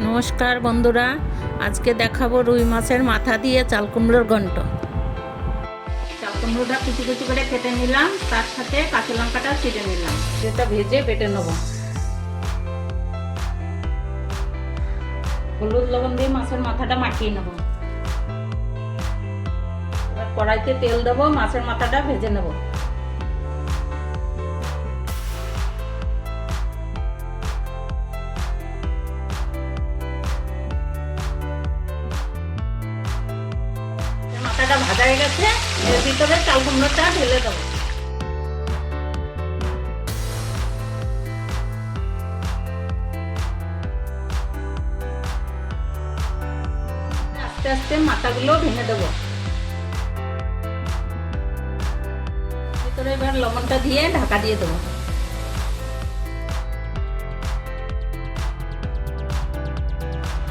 নমস্কার বন্ধুরা, আজকে দেখাবো রুই মাছের মাথা দিয়ে চাল কুমড়োর ঘন্ট। চাল কুমড়োটা কুচি কুচি করে কেটে নিলাম, তার সাথে কাঁচা লঙ্কাটা ছিঁড়ে নিলাম, যেটা ভেজে বেটে নেব। হলুদ লবণ দিয়ে মাছের মাথাটা মাখিয়ে নেব। এবার কড়াইতে তেল দেবো, মাছের মাথাটা ভেজে নেব। মাথাটা ভাজা হয়ে গেছে, এর ভিতরে চাল কুমড়োটা ঢেলে দেবো। আস্তে আস্তে মাথাগুলো ভেঙে দেবো। ভিতরে এবার লবণটা দিয়ে ঢাকা দিয়ে দেবো।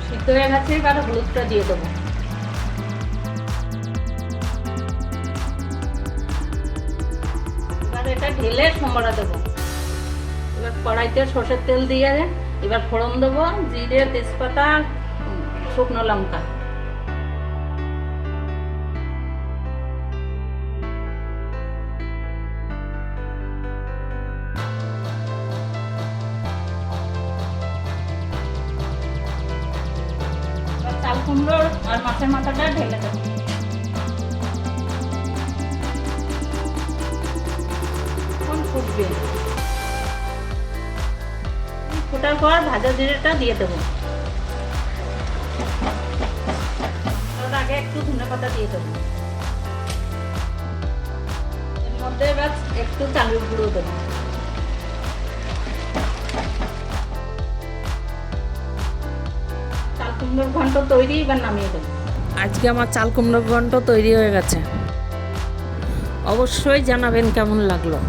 সিদ্ধ হয়ে গেছে, এবার হলুদটা দিয়ে দেবো। এটা ঢেলে সম্বরা দেবো। এবার কড়াইতে সর্ষের তেল দিয়ে এবার ফোড়ন দেবো, জিরে, তেজপাতা, শুকনো লঙ্কা। চাল কুমড়ো আর মাছের মাথাটা ঢেলে দেবো। ফুটবে, ফোটার পর ভাজা জিরেটা দিয়ে দেবো। তার আগে একটু ধনেপাতা দিয়ে দেবো। এর মধ্যে এবার একটু চালের গুঁড়ো দেবো। চাল কুমড়োর ঘন্ট তৈরি, এবার নামিয়ে দেবো। আজকে আমার চাল কুমড়োর ঘন্ট তৈরি হয়ে গেছে। অবশ্যই জানাবেন কেমন লাগলো।